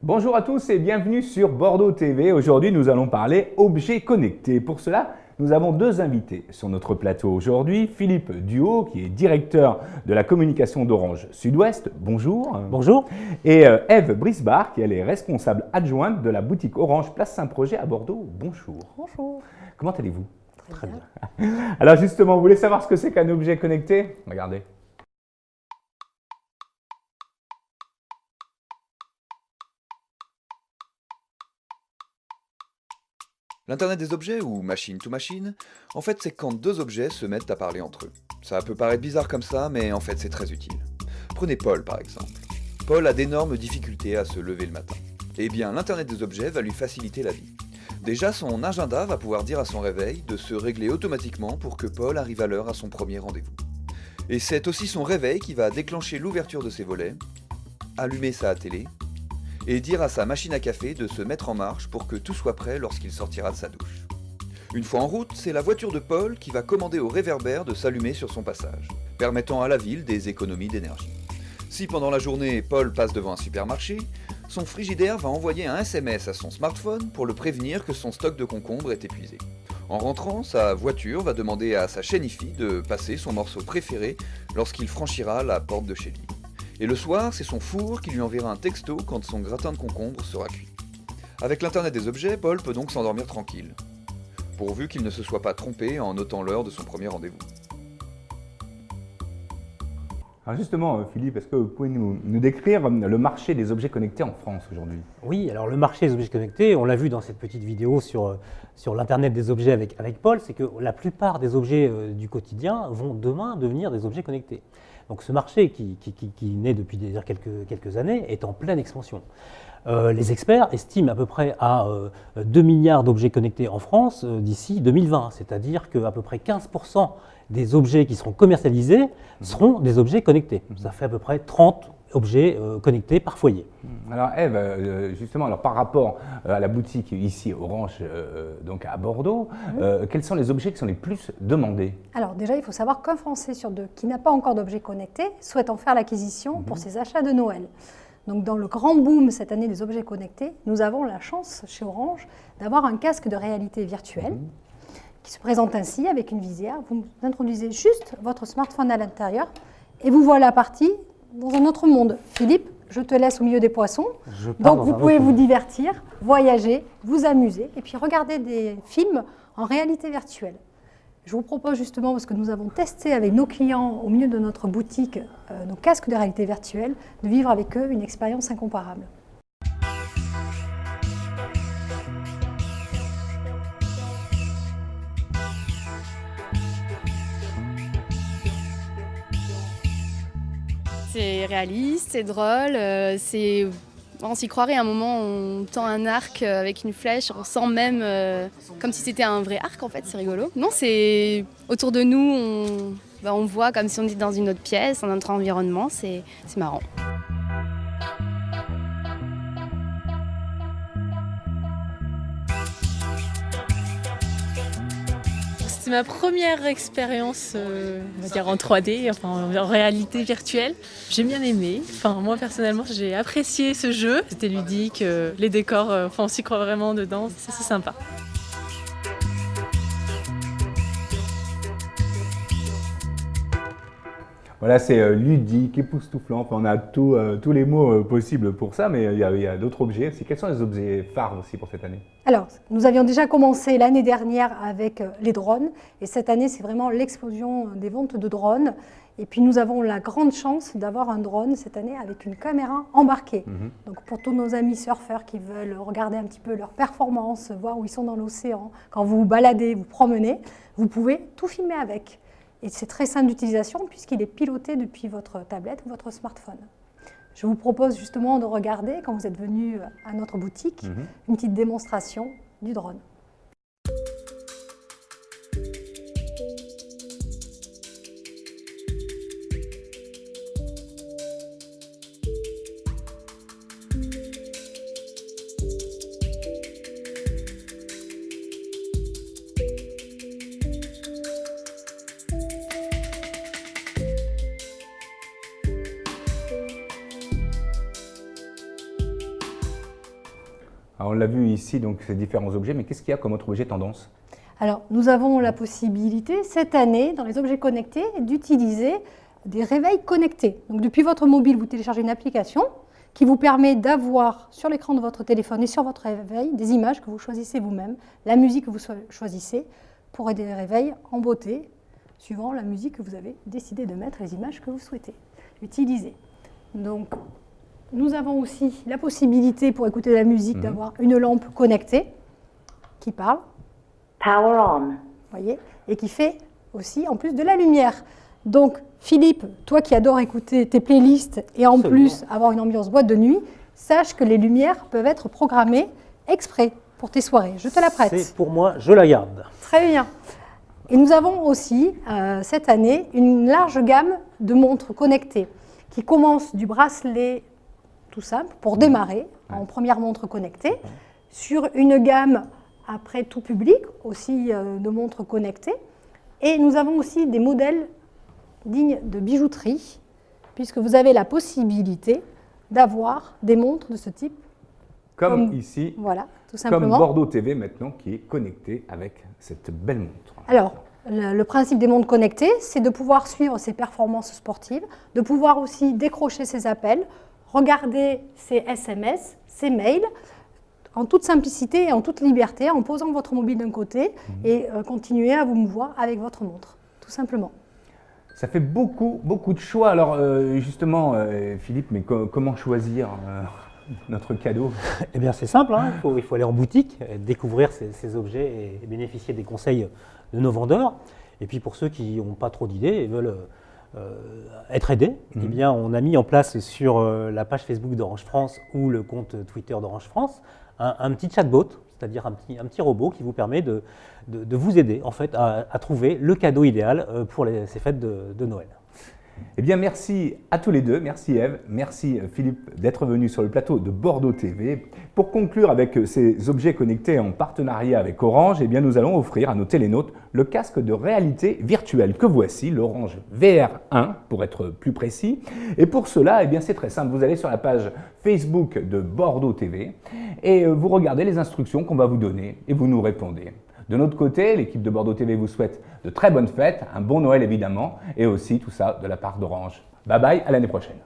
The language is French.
Bonjour à tous et bienvenue sur Bordeaux TV. Aujourd'hui, nous allons parler objets connectés. Pour cela, nous avons deux invités sur notre plateau aujourd'hui. Philippe Duhaut, qui est directeur de la communication d'Orange Sud-Ouest. Bonjour. Bonjour. Et Ève Brisbard, qui elle est responsable adjointe de la boutique Orange Place Saint-Projet à Bordeaux. Bonjour. Bonjour. Comment allez-vous? Très bien. Alors justement, vous voulez savoir ce que c'est qu'un objet connecté? Regardez. L'Internet des objets, ou machine to machine, en fait c'est quand deux objets se mettent à parler entre eux. Ça peut paraître bizarre comme ça, mais en fait c'est très utile. Prenez Paul par exemple. Paul a d'énormes difficultés à se lever le matin. Eh bien l'Internet des objets va lui faciliter la vie. Déjà son agenda va pouvoir dire à son réveil de se régler automatiquement pour que Paul arrive à l'heure à son premier rendez-vous. Et c'est aussi son réveil qui va déclencher l'ouverture de ses volets, allumer sa télé, et dire à sa machine à café de se mettre en marche pour que tout soit prêt lorsqu'il sortira de sa douche. Une fois en route, c'est la voiture de Paul qui va commander au réverbère de s'allumer sur son passage, permettant à la ville des économies d'énergie. Si pendant la journée, Paul passe devant un supermarché, son frigidaire va envoyer un SMS à son smartphone pour le prévenir que son stock de concombres est épuisé. En rentrant, sa voiture va demander à sa chaîne IFI de passer son morceau préféré lorsqu'il franchira la porte de chez lui. Et le soir, c'est son four qui lui enverra un texto quand son gratin de concombre sera cuit. Avec l'Internet des objets, Paul peut donc s'endormir tranquille, pourvu qu'il ne se soit pas trompé en notant l'heure de son premier rendez-vous. Alors justement, Philippe, est-ce que vous pouvez nous décrire le marché des objets connectés en France aujourd'hui? Oui, alors le marché des objets connectés, on l'a vu dans cette petite vidéo sur l'Internet des objets avec Paul, c'est que la plupart des objets du quotidien vont demain devenir des objets connectés. Donc ce marché qui naît depuis déjà quelques années est en pleine expansion. Les experts estiment à peu près à 2 milliards d'objets connectés en France d'ici 2020, c'est-à-dire qu'à peu près 15% des objets qui seront commercialisés seront des objets connectés. Ça fait à peu près 30 objets connectés par foyer. Alors Ève, justement, alors par rapport à la boutique ici Orange, donc à Bordeaux, quels sont les objets qui sont les plus demandés? Alors déjà, il faut savoir qu'un Français sur deux qui n'a pas encore d'objet connecté souhaite en faire l'acquisition pour ses achats de Noël. Donc dans le grand boom cette année des objets connectés, nous avons la chance chez Orange d'avoir un casque de réalité virtuelle qui se présente ainsi avec une visière. Vous introduisez juste votre smartphone à l'intérieur et vous voilà parti dans un autre monde. Philippe, je te laisse au milieu des poissons. Donc vous pouvez vous divertir, voyager, vous amuser et puis regarder des films en réalité virtuelle. Je vous propose justement, parce que nous avons testé avec nos clients au milieu de notre boutique nos casques de réalité virtuelle, de vivre avec eux une expérience incomparable. C'est réaliste, c'est drôle, on s'y croirait à un moment, on tend un arc avec une flèche, on sent même comme si c'était un vrai arc en fait, c'est rigolo. Non, c'est autour de nous, on voit comme si on était dans une autre pièce, dans notre environnement, c'est marrant. C'est ma première expérience on va dire en 3D, enfin en réalité virtuelle. J'ai bien aimé. Enfin, moi personnellement, j'ai apprécié ce jeu. C'était ludique, les décors, on s'y croit vraiment dedans, c'est sympa. Voilà, c'est ludique, époustouflant, enfin, on a tous les mots possibles pour ça, mais il y a d'autres objets aussi. Quels sont les objets phares aussi pour cette année? Alors, nous avions déjà commencé l'année dernière avec les drones et cette année, c'est vraiment l'explosion des ventes de drones. Et puis nous avons la grande chance d'avoir un drone cette année avec une caméra embarquée. Donc pour tous nos amis surfeurs qui veulent regarder un petit peu leur performance, voir où ils sont dans l'océan, quand vous vous baladez, vous promenez, vous pouvez tout filmer avec. Et c'est très simple d'utilisation puisqu'il est piloté depuis votre tablette ou votre smartphone. Je vous propose justement de regarder, quand vous êtes venu à notre boutique, une petite démonstration du drone. Alors, on l'a vu ici, donc ces différents objets, mais qu'est-ce qu'il y a comme autre objet tendance? Alors, nous avons la possibilité, cette année, dans les objets connectés, d'utiliser des réveils connectés. Donc, depuis votre mobile, vous téléchargez une application qui vous permet d'avoir sur l'écran de votre téléphone et sur votre réveil des images que vous choisissez vous-même, la musique que vous choisissez, pour des réveils en beauté, suivant la musique que vous avez décidé de mettre, les images que vous souhaitez utiliser. Donc, nous avons aussi la possibilité, pour écouter de la musique, d'avoir une lampe connectée qui parle. Power on. Voyez, et qui fait aussi en plus de la lumière. Donc Philippe, toi qui adores écouter tes playlists et en plus avoir une ambiance boîte de nuit, sache que les lumières peuvent être programmées exprès pour tes soirées. Je te la prête. C'est pour moi, je la garde. Très bien. Et nous avons aussi cette année une large gamme de montres connectées qui commence du bracelet tout simple pour démarrer en première montre connectée sur une gamme après tout public, aussi de montres connectées. Et nous avons aussi des modèles dignes de bijouterie, puisque vous avez la possibilité d'avoir des montres de ce type. Comme ici, voilà, tout simplement. comme Bordeaux TV maintenant, qui est connecté avec cette belle montre. Alors, le principe des montres connectées, c'est de pouvoir suivre ses performances sportives, de pouvoir aussi décrocher ses appels, regarder ses SMS, ses mails, en toute simplicité et en toute liberté, en posant votre mobile d'un côté et continuer à vous mouvoir avec votre montre, tout simplement. Ça fait beaucoup de choix. Alors justement, Philippe, mais comment choisir notre cadeau? Eh bien c'est simple, hein. Il faut aller en boutique, découvrir ces objets et bénéficier des conseils de nos vendeurs. Et puis pour ceux qui n'ont pas trop d'idées et veulent être aidés, eh bien on a mis en place sur la page Facebook d'Orange France ou le compte Twitter d'Orange France un petit chatbot, c'est-à-dire un petit robot qui vous permet de vous aider en fait à trouver le cadeau idéal pour ces fêtes de Noël. Eh bien, merci à tous les deux. Merci Ève, merci Philippe d'être venu sur le plateau de Bordeaux TV. Pour conclure avec ces objets connectés en partenariat avec Orange, eh bien, nous allons offrir à nos télénautes le casque de réalité virtuelle que voici, l'Orange VR1 pour être plus précis. Et pour cela, eh bien, c'est très simple. Vous allez sur la page Facebook de Bordeaux TV et vous regardez les instructions qu'on va vous donner et vous nous répondez. De notre côté, l'équipe de Bordeaux TV vous souhaite de très bonnes fêtes, un bon Noël évidemment, et aussi tout ça de la part d'Orange. Bye bye, à l'année prochaine.